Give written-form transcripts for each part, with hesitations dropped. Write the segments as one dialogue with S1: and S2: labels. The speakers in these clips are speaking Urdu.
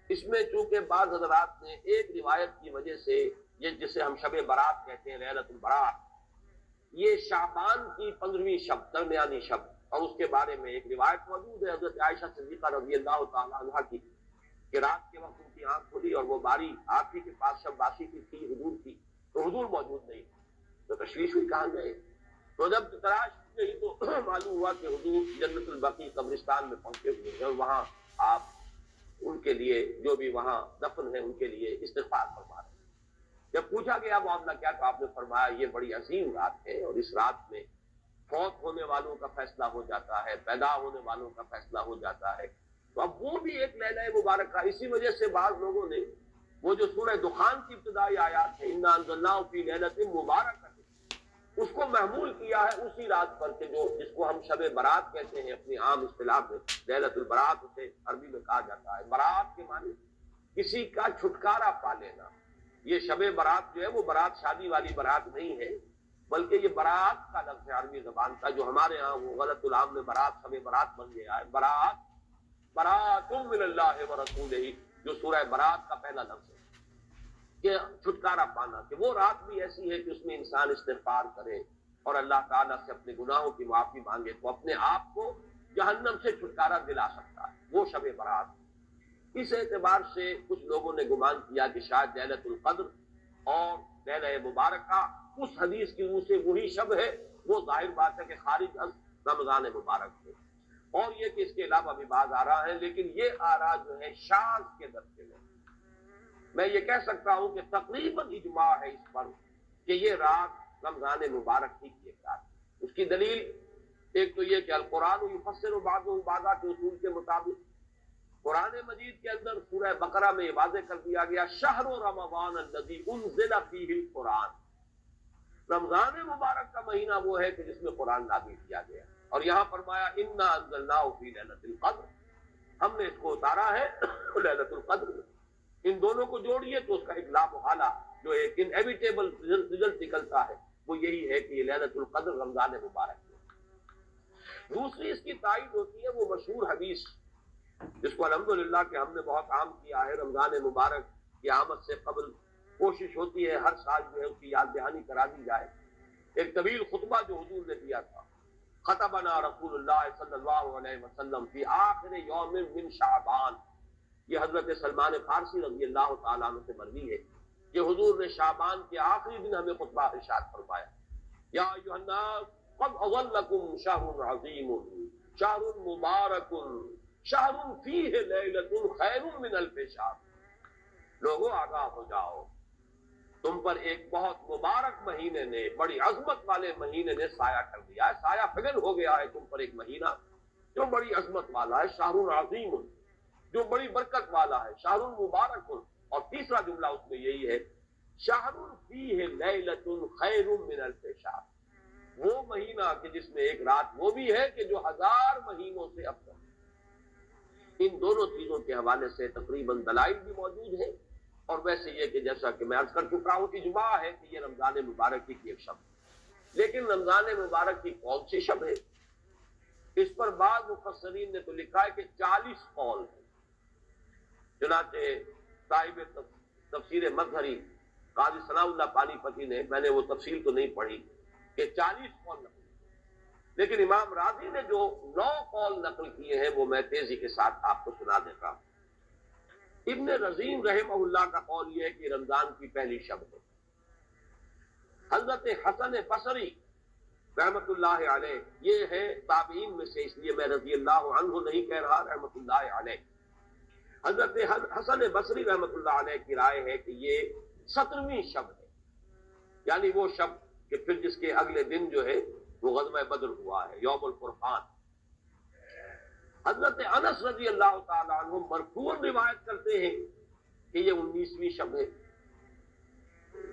S1: اس میں چونکہ بعض حضرات نے ایک روایت کی وجہ سے یہ جسے ہم شب برات کہتے ہیں لیلۃ البراۃ، یہ شعبان کی 15ویں شب، درمیانی شب، اور اس کے بارے میں ایک روایت موجود ہے حضرت عائشہ صدیقہ رضی اللہ تعالی عنہا کی کہ رات کے وقت ان کی آنکھ کھلی اور وہ باری آپ ہی کے پاس شب باسی کی تھی، حضور تھی، تو حضور موجود نہیں، تو تشویش ہوئی کہاں گئے؟ تو جب تلاش گئی تو معلوم ہوا کہ حضور جنت البقیع قبرستان میں پہنچے ہوئے ہیں اور وہاں آپ ان کے لیے جو بھی وہاں دفن ہے ان کے لیے استغفار فرما رہے ہیں۔ جب پوچھا گیا معاملہ کیا، تو آپ نے فرمایا یہ بڑی عظیم رات ہے اور اس رات میں فوت ہونے والوں کا فیصلہ ہو جاتا ہے، پیدا ہونے والوں کا فیصلہ ہو جاتا ہے۔ تو اب وہ بھی ایک لیلہ مبارکہ، اسی وجہ سے بعض لوگوں نے وہ جو سورہ دخان کی ابتدائی آیات ہے انا انزلناہ فی لیلۃ مبارکۃ، اس کو محمول کیا ہے اسی رات پر کہ جس کو ہم شب برات کہتے ہیں اپنی عام اصطلاح میں، لیلۃ البراۃ اسے عربی میں کہا جاتا ہے۔ برات کے معنی کسی کا چھٹکارا پا لینا۔ یہ شب برات جو ہے وہ برات شادی والی برات نہیں ہے، بلکہ یہ برات کا لفظ ہے عربی زبان کا، جو ہمارے ہاں وہ غلط العام میں برات شب برات بن گیا ہے۔ برات، برات من اللہ ورسولہ، جو سورہ برات کا پہلا لفظ ہے کہ چھٹکارا پانا، کہ وہ رات بھی ایسی ہے کہ اس میں انسان استغفار کرے اور اللہ تعالیٰ سے اپنے گناہوں کی معافی مانگے تو اپنے آپ کو جہنم سے چھٹکارا دلا سکتا ہے، وہ شب برات۔ اس اعتبار سے کچھ لوگوں نے گمان کیا کہ شاید لیلۃ القدر اور لیلہ مبارکہ اس حدیث کی روح سے وہی شب ہے، وہ ظاہر بات ہے کہ خارج از رمضان مبارک ہے، اور یہ کہ اس کے علاوہ بھی بعض آراء ہیں، لیکن یہ آراء جو ہے شاذ کے درجے میں۔ میں یہ کہہ سکتا ہوں کہ تقریباً اجماع ہے اس پر کہ یہ رات رمضان مبارک ہی کی ایک رات ہے۔ اس کی دلیل ایک تو یہ کہ القرآن یفسر بعضہ بعضا کے اصول کے مطابق قرآن مجید کے اندر سورہ بقرہ میں یہ واضح کر دیا گیا شہر رمضان الذی انزل فیہ القرآن، رمضان مبارک کا مہینہ وہ ہے کہ جس میں قرآن نازل کیا گیا، اور یہاں فرمایا انا انزلناہ فی لیلۃ القدر، ہم نے اس کو اتارا ہے لیلۃ القدر میں۔ ان دونوں کو جوڑیے تو اس کا ایک لا محالہ جو ایک انیویٹیبل رزلٹ نکلتا ہے وہ یہی ہے کہ یہ لیلۃ القدر رمضان مبارک ہے۔ دوسری اس کی تائید ہوتی ہے وہ مشہور حدیث جس کو الحمدللہ کہ ہم نے بہت عام کیا ہے، رمضان مبارک کی آمد سے قبل کوشش ہوتی ہے ہر سال جو ہے اس کی یاد دہانی کرا دی جائے۔ ایک طویل خطبہ جو حضور نے دیا تھا، خطبنا رسول اللہ صلی اللہ علیہ وسلم فی آخر یوم من شعبان، یہ حضرت سلمان فارسی رضی اللہ تعالیٰ عنہ سے مروی ہے کہ حضور نے شعبان کے آخری دن ہمیں خطبہ ارشاد فرمایا، یا ایھا الناس قد اظلکم شہر عظیم شہر مبارک شہر فیہ لیلۃ خیر من الف شہر، لوگوں آگاہ ہو جاؤ، تم پر ایک بہت مبارک مہینے نے، بڑی عظمت والے مہینے نے سایہ کر دیا ہے، سایہ فگن ہو گیا ہے تم پر ایک مہینہ جو بڑی عظمت والا ہے، شہر عظیم جو بڑی برکت والا ہے، شہر مبارک، اور تیسرا جملہ اس میں یہی ہے شہر فیہ لیلۃ خیر من الف شہر، وہ مہینہ کہ جس میں ایک رات وہ بھی ہے کہ جو 1000 مہینوں سے افضل۔ ان دونوں چیزوں کے حوالے سے تقریباً دلائل بھی موجود ہیں، اور ویسے یہ کہ جیسا کہ میں عرض کر چکا ہوں اجماع ہے کہ یہ رمضان مبارک کی ایک شب ہے، لیکن رمضان مبارک کی کون سی شب ہے اس پر بعض مفسرین نے تو لکھا ہے کہ 40 قول ہیں۔ چنانچہ صاحب تفسیر مظہری قاضی ثناء اللہ پانی پتی نے، میں نے وہ تفصیل تو نہیں پڑھی کہ 40 قول نقل، لیکن امام راضی نے جو 9 قول نقل کیے ہیں وہ میں تیزی کے ساتھ آپ کو سنا دیتا ہوں۔ ابن رزین رحمہ اللہ کا قول یہ ہے کہ رمضان کی پہلی شب ہے۔ حضرت حسن بصری رحمۃ اللہ علیہ، یہ ہے تابعین میں سے، اس لیے میں رضی اللہ عنہ نہیں کہہ رہا، رحمۃ اللہ علیہ، حضرت حسن بصری رحمۃ اللہ علیہ کی رائے ہے کہ یہ 17ویں شب ہے، یعنی وہ شب کہ پھر جس کے اگلے دن جو ہے وہ غزوہ بدر ہوا ہے، یوم الفرقان۔ حضرت انس رضی اللہ تعالیٰ عنہ مرفوع روایت کرتے ہیں کہ یہ 19ویں شب ہے۔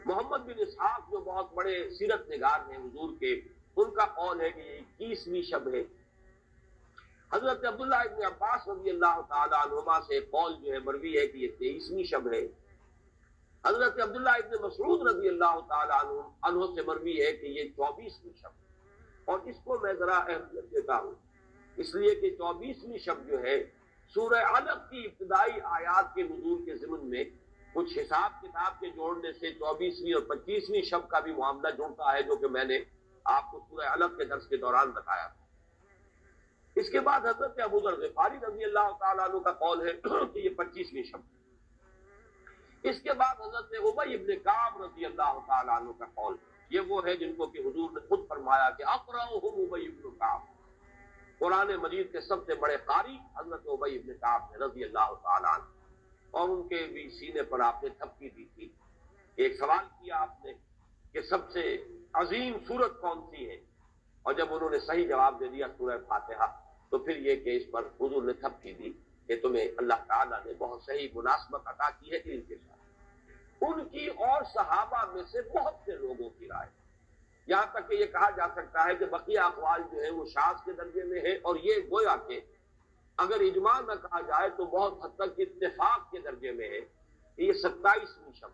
S1: محمد بن اسحاق جو بہت بڑے سیرت نگار ہیں حضور کے، ان کا قول ہے کہ یہ 21ویں شب ہے۔ حضرت عبداللہ ابن عباس رضی اللہ تعالیٰ عنہما سے قول جو ہے مروی ہے کہ یہ 23ویں شب ہے۔ حضرت عبداللہ ابن مسعود رضی اللہ تعالیٰ عنہ سے مروی ہے کہ یہ 24ویں شب ہے، اور اس کو میں ذرا اہمیت دیتا ہوں اس لیے کہ 24ویں شب جو ہے سورہ علق کی ابتدائی آیات کے نزول کے ضمن میں کچھ حساب کتاب کے جوڑنے سے 24ویں اور 25ویں شب کا بھی معاملہ جڑتا ہے، جو کہ میں نے آپ کو سورہ علق کے درس کے دوران بتایا تھا۔ اس کے بعد حضرت ابو ذر غفاری رضی اللہ تعالیٰ عنہ کا قول ہے کہ یہ 25ویں شب۔ اس کے بعد حضرت ابی ابن کعب رضی اللہ تعالیٰ عنہ کا قول، یہ وہ ہے جن کو کہ حضور نے خود فرمایا کہ اقرأہم ابی ابن کعب، قرآن مجید کے سب سے بڑے قاری حضرت ابی ابن کعب رضی اللہ تعالیٰ عنہ، اور ان کے بھی سینے پر آپ نے تھپکی دی تھی۔ ایک سوال کیا آپ نے کہ سب سے عظیم سورت کون سی ہے، اور جب انہوں نے صحیح جواب دے دیا سورہ فاتحہ، تو پھر یہ کہ اس پر حضور نے تھپکی دی کہ تمہیں اللہ تعالیٰ نے بہت صحیح مناسبت عطا کی ہے علم کے ساتھ۔ ان کی اور صحابہ میں سے بہت سے لوگوں کی رائے، یہاں تک کہ یہ کہا جا سکتا ہے کہ بقیہ اقوال جو ہیں وہ شاذ کے درجے میں ہے، اور یہ گویا کہ اگر اجماع نہ کہا جائے تو بہت حد تک اتفاق کے درجے میں ہے کہ یہ 27ویں شب،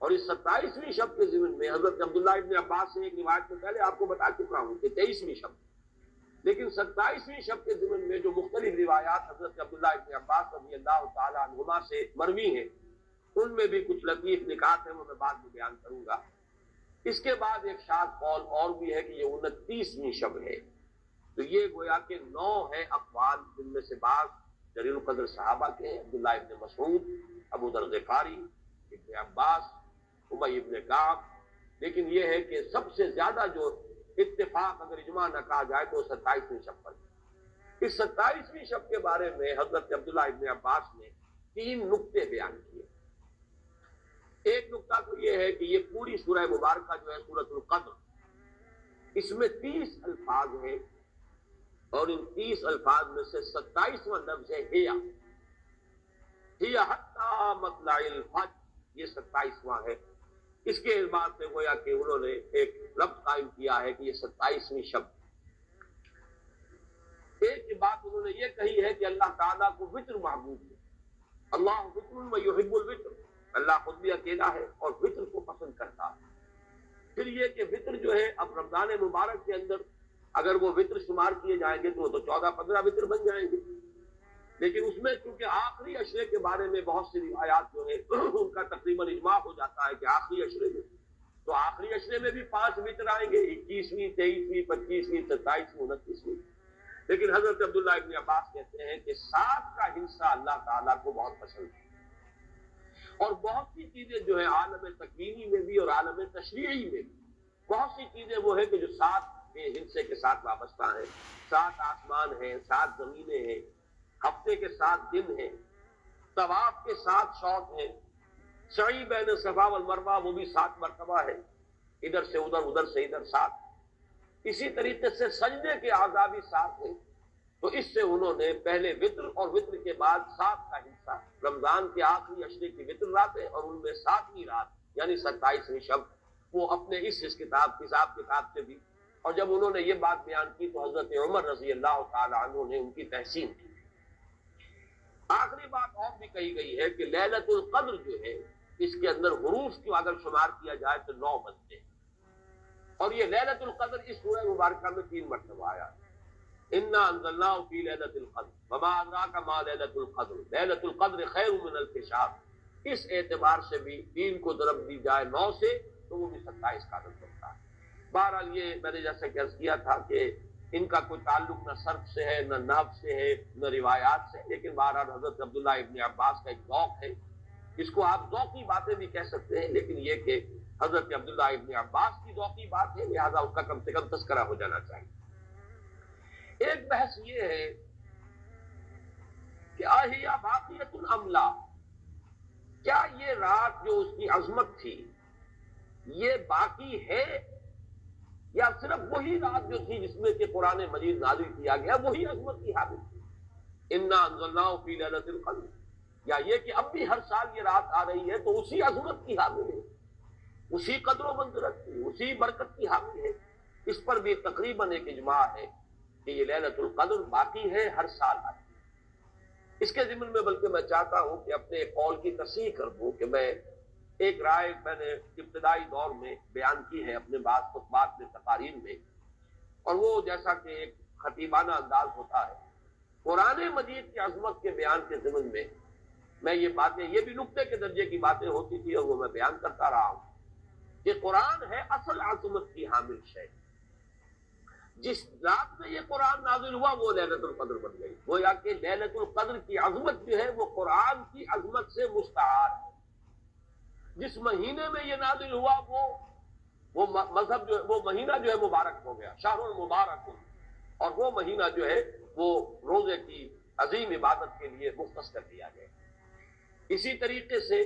S1: اور اس 27ویں شب کے ضمن میں حضرت عبداللہ ابن عباس سے ایک روایت میں پہلے آپ کو بتا چکا ہوں کہ 23ویں شب، لیکن 27ویں شب کے ضمن میں جو مختلف روایات حضرت عبداللہ ابن عباس رضی اللہ تعالیٰ عنہما سے مروی ہیں، ان میں بھی کچھ لطیف نکات ہیں، وہ میں بعد میں بیان کروں گا۔ اس کے بعد ایک شاذ قول اور بھی ہے کہ یہ 29ویں شب ہے، تو یہ گویا کہ 9 ہے اقوال، جن میں سے بعض جلیل القدر صحابہ کے ہیں، عبداللہ ابن مسعود، ابو ذر غفاری، ابن عباس، ابی ابن کعب، لیکن یہ ہے کہ سب سے زیادہ جو اتفاق اگر اجماع نہ کہا جائے تو 27ویں شب پر۔ اس 27ویں شب کے بارے میں حضرت عبداللہ ابن عباس نے 3 نکتے بیان کیے۔ ایک نکتہ تو یہ ہے کہ یہ پوری سورہ مبارکہ جو ہے سورۃ القدر، اس میں 30 الفاظ ہیں، اور ان 30 الفاظ میں سے 27واں لفظ ہے ہی حتی مطلع الفجر، یہ 27واں ہے۔ اس کے اعتبار سے گویا کہ انہوں نے ایک ربط قائم کیا ہے کہ یہ 27ویں شب۔ ایک بات انہوں نے یہ کہی ہے کہ اللہ تعالیٰ کو وطر محبوب ہے، اللہ وطر و یحب الوطر، اللہ خود بھی اکیلا ہے اور وطر کو پسند کرتا ہے۔ پھر یہ کہ وطر جو ہے اب رمضان مبارک کے اندر اگر وہ وطر شمار کیے جائیں گے تو وہ تو 14-15 وطر بن جائیں گے، لیکن اس میں چونکہ آخری عشرے کے بارے میں بہت سی روایات جو ہے ان کا تقریباً اجماع ہو جاتا ہے کہ آخری عشرے میں، تو آخری عشرے میں بھی 5 وطر آئیں گے، 21ویں، 23ویں، 25ویں، 27ویں، 29ویں۔ لیکن حضرت عبداللہ ابن عباس کہتے ہیں کہ 7 کا حصہ اللہ تعالیٰ کو بہت پسند ہے، اور بہت سی چیزیں جو ہیں عالم تکوینی میں بھی اور عالم تشریعی میں بھی بہت سی چیزیں وہ ہیں کہ جو 7 کے حصے کے ساتھ وابستہ ہیں۔ 7 آسمان ہیں، 7 زمینیں ہیں، ہفتے کے 7 دن ہیں، طواف کے 7 شوط ہیں، سعی بین صفا والمروہ وہ بھی 7 مرتبہ ہے، ادھر سے ادھر، ادھر سے ادھر 7۔ اسی طریقے سے سجدے کے اعضاء بھی 7 ہیں، تو اس سے انہوں نے پہلے وطر اور وطر کے بعد 7 کا حصہ، رمضان کے آخری عشرے کی وطر راتیں اور ان میں 7ویں رات یعنی 27ویں شب، وہ اپنے اس حساب کتاب سے بھی، اور جب انہوں نے یہ بات بیان کی تو حضرت عمر رضی اللہ تعالی عنہ نے ان کی تحسین کی۔ آخری بات اور بھی کہی گئی ہے کہ لیلۃ القدر جو ہے اس کے اندر حروف کو اگر شمار کیا جائے تو 9 بنتے ہیں، اور یہ لیلۃ القدر اس سورہ مبارکہ میں 3 مرتبہ آیا۔ انا انزلناه فی لیلۃ القدر وما ادراک ما لیلۃ القدر لیلۃ القدر خیر من الف شہر، اس اعتبار سے بھی 3 کو ضرب دی جائے 9 سے تو وہ بھی 27 کا عدد بنتا ہے۔ بہرحال یہ میں نے جیسے کہ عرض کیا تھا کہ ان کا کوئی تعلق نہ صرف سے ہے، نہ نحو سے ہے، نہ روایات سے، لیکن بہرحال حضرت عبداللہ ابن عباس کا ایک ذوق ہے، اس کو آپ ذوقی باتیں بھی کہہ سکتے ہیں، لیکن یہ کہ حضرت عبداللہ ابن عباس کی ذوقی بات ہے، لہذا اس کا کم سے کم تذکرہ ہو جانا چاہیے۔ ایک بحث یہ ہے کہ آہیا باقیۃ ام لا، کیا یہ رات جو اس کی عظمت تھی یہ باقی ہے، یا صرف وہی رات جو تھی جس میں کہ قرآن مجید نازل کیا گیا وہی عظمت کی حامل تھی؟ انا انزلناہ فی لیلۃ القدر، یا یہ کہ اب بھی ہر سال یہ رات آ رہی ہے تو اسی عظمت کی حامل ہے، اسی قدر و منزلت کی، اسی برکت کی حامل ہے؟ اس پر بھی تقریباً ایک اجماع ہے کہ یہ لیلۃ القدر باقی ہے، ہر سال آتی ہے۔ اس کے ضمن میں بلکہ میں چاہتا ہوں کہ اپنے قول کی تصحیح کر دوں کہ میں ایک رائے میں نے ابتدائی دور میں بیان کی ہے اپنے بعض خطبات میں، تقاریر میں، اور وہ جیسا کہ ایک خطیبانہ انداز ہوتا ہے قرآن مجید کی عظمت کے بیان کے ضمن میں یہ باتیں، یہ بھی نقطے کے درجے کی باتیں ہوتی تھی اور وہ میں بیان کرتا رہا ہوں کہ قرآن ہے اصل عظمت کی حامل شے. جس رات میں یہ قرآن نازل ہوا وہ لیلۃ القدر بن گئی. گویا کہ لیلۃ القدر کی عظمت جو ہے وہ قرآن کی عظمت سے مستعار ہے. جس مہینے میں یہ نازل ہوا وہ مذہب جو ہے، وہ مہینہ جو ہے مبارک ہو گیا، شہر المبارک، اور وہ مہینہ جو ہے وہ روزے کی عظیم عبادت کے لیے مختص کر دیا گیا. اسی طریقے سے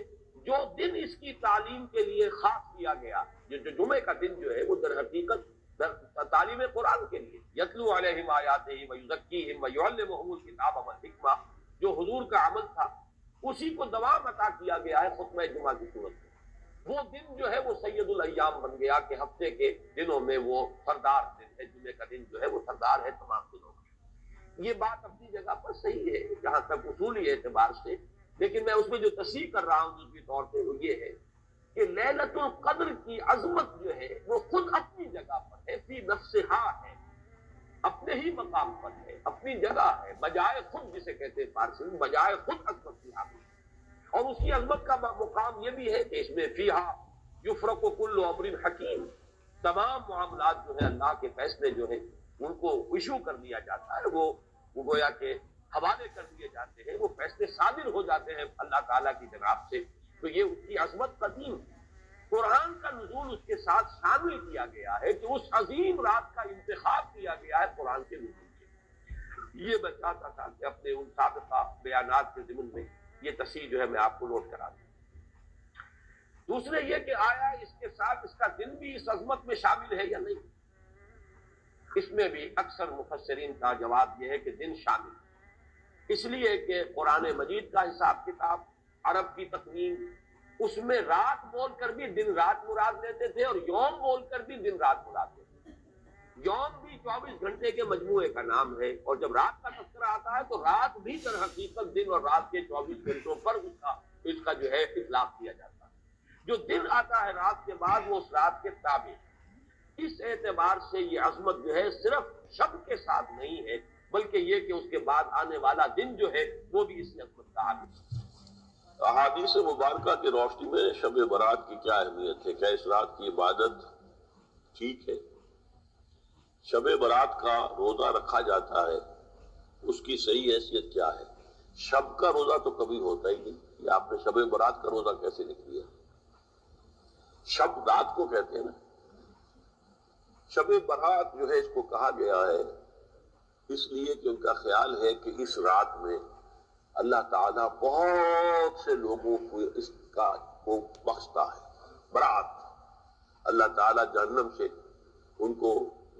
S1: جو دن اس کی تعلیم کے لیے خاص کیا گیا، جو جمعے کا دن جو ہے وہ در حقیقت تعلیم قرآن کے لیے، یتلو علیہم آیاتہ ویزکیہم ویعلمہم الکتاب والحکمہ، جو حضور کا عمل تھا اسی کو دوام عطا کیا گیا ہے خطبہ جمعہ کی صورت میں. وہ دن جو ہے وہ سید الایام بن گیا کہ ہفتے کے دنوں میں وہ سردار دن ہے. جمعے کا دن جو ہے وہ سردار ہے تمام دنوں میں. یہ بات اپنی جگہ پر صحیح ہے جہاں تک اصولی اعتبار سے، لیکن میں اس میں جو تصحیح کر رہا ہوں جزوی طور پہ وہ یہ ہے کہ لیلۃ القدر کی عظمت جو ہے وہ خود اپنی جگہ پر ہے، فی نفسہا ہے، اپنے ہی مقام پر ہے، اپنی جگہ ہے، بجائے خود، جسے کہتے ہیں فارسی میں بجائے خود عظمت کی حامل. اور اس کی عظمت کا مقام یہ بھی ہے کہ اس میں فیہا یفرق کل امر حکیم، تمام معاملات جو ہے اللہ کے فیصلے جو ہیں ان کو ایشو کر دیا جاتا ہے، وہ گویا کہ حوالے کر دیے جاتے ہیں، وہ فیصلے صادر ہو جاتے ہیں اللہ تعالیٰ کی جناب سے. تو یہ اس کی عظمت قدیم. قرآن کا نزول اس کے ساتھ شامل کیا گیا ہے کہ اس عظیم رات کا انتخاب کیا گیا ہے قرآن کے نزول کے. یہ میں چاہتا تھا کہ اپنے ان سابقہ بیانات کے ضمن میں یہ تصحیح جو ہے میں آپ کو نوٹ کرا دوں. دوسرے یہ کہ آیا اس کے ساتھ اس کا دن بھی اس عظمت میں شامل ہے یا نہیں. اس میں بھی اکثر مفسرین کا جواب یہ ہے کہ دن شامل ہے، اس لیے کہ قرآن مجید کا حساب کتاب، عرب کی تقویم، اس میں رات بول کر بھی دن رات مراد لیتے تھے اور یوم بول کر بھی دن رات مراد لیتے تھے. یوم بھی 24 گھنٹے کے مجموعے کا نام ہے، اور جب رات کا تذکرہ آتا ہے تو رات بھی در حقیقت دن اور رات کے 24 گھنٹوں پر اس کا جو ہے اطلاق کیا جاتا ہے. جو دن آتا ہے رات کے بعد وہ اس رات کے تابع. اس اعتبار سے یہ عظمت جو ہے صرف شب کے ساتھ نہیں ہے، بلکہ یہ کہ اس کے بعد آنے والا دن جو ہے وہ بھی اس عظمت کا حامل ہے.
S2: احادیث مبارکہ کی روشنی میں شب برات کی کیا اہمیت ہے؟ کیا اس رات کی عبادت ٹھیک ہے؟ شب برات کا روزہ رکھا جاتا ہے، اس کی صحیح حیثیت کیا ہے؟ شب کا روزہ تو کبھی ہوتا ہی نہیں. یہ آپ نے شب برات کا روزہ کیسے لکھ لیا؟ شب رات کو کہتے ہیں نا. شب برات جو ہے اس کو کہا گیا ہے اس لیے کہ ان کا خیال ہے کہ اس رات میں اللہ تعالیٰ بہت سے لوگوں کو اس کا کو بخشتا ہے. برات، اللہ تعالیٰ جہنم سے ان کو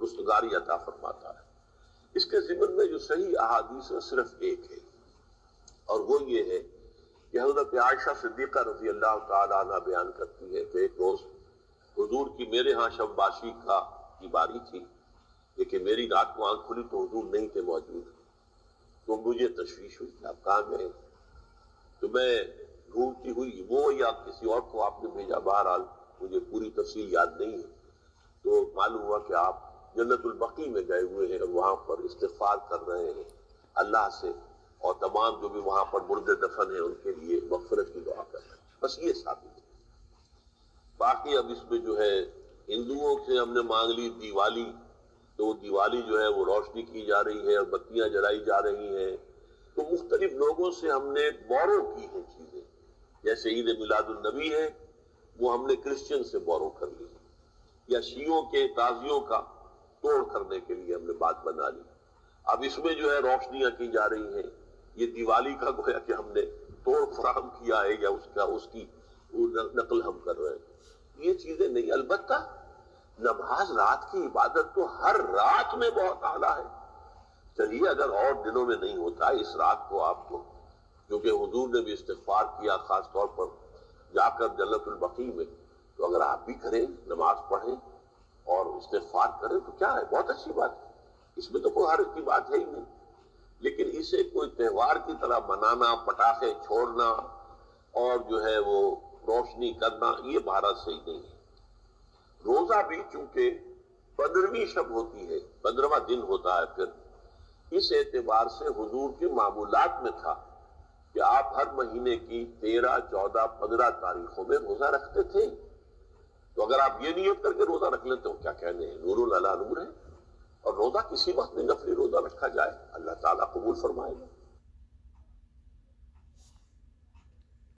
S2: رستگاری عطا فرماتا ہے. اس کے ضمن میں جو صحیح احادیث ہے صرف ایک ہے، اور وہ یہ ہے کہ حضرت عائشہ صدیقہ رضی اللہ تعالیٰ عنہ بیان کرتی ہے کہ ایک روز حضور کی میرے ہاں شب باشی کی باری تھی، لیکن میری رات کو آنکھ کھلی تو حضور نہیں تھے موجود. تو مجھے تشویش ہوئی کہ آپ کہاں گئے؟ تو میں ڈھونڈتی ہوئی وہ یا کسی اور کو آپ نے بھیجا، بہرحال مجھے پوری تفصیل یاد نہیں ہے. تو معلوم ہوا کہ آپ جنت البقیع میں گئے ہوئے ہیں اور وہاں پر استغفار کر رہے ہیں اللہ سے، اور تمام جو بھی وہاں پر مردے دفن ہیں ان کے لیے مغفرت کی دعا کر رہے ہیں. بس یہ ثابت ہے. باقی اب اس میں جو ہے ہندوؤں سے ہم نے مانگ لی دیوالی، تو دیوالی جو ہے وہ روشنی کی جا رہی ہے اور بتیاں جلائی جا رہی ہیں. تو مختلف لوگوں سے ہم نے بورو کی ہیں چیزیں، جیسے عید میلاد النبی ہے وہ ہم نے کرسچن سے بورو کر لی، یا شیعوں کے تعزیوں کا توڑ کرنے کے لیے ہم نے بات بنا لی. اب اس میں جو ہے روشنیاں کی جا رہی ہیں، یہ دیوالی کا گویا کہ ہم نے توڑ فراہم کیا ہے یا اس کی نقل ہم کر رہے ہیں. یہ چیزیں نہیں. البتہ نماز رات کی عبادت تو ہر رات میں بہت اعلیٰ ہے. چلیے اگر اور دنوں میں نہیں ہوتا اس رات کو آپ کو، کیونکہ حضور نے بھی استغفار کیا خاص طور پر جا کر جنت البقیع میں، تو اگر آپ بھی کریں، نماز پڑھیں اور استغفار کریں تو کیا ہے، بہت اچھی بات ہے. اس میں تو کوئی حرج کی بات ہے ہی نہیں. لیکن اسے کوئی تہوار کی طرح منانا، پٹاخے چھوڑنا اور جو ہے وہ روشنی کرنا، یہ بھارت صحیح نہیں ہے. روزہ بھی چونکہ 15ویں شب ہوتی ہے، 15واں دن ہوتا ہے، پھر اس اعتبار سے حضور کے معمولات میں تھا کہ آپ ہر مہینے کی 13, 14, 15 تاریخوں میں روزہ رکھتے تھے. تو اگر آپ یہ نیت کر کے روزہ رکھ لیتے ہو کیا کہنے ہیں، نور علی نور ہے. اور روزہ کسی وقت بھی نفلی روزہ رکھا جائے اللہ تعالیٰ قبول فرمائے گا.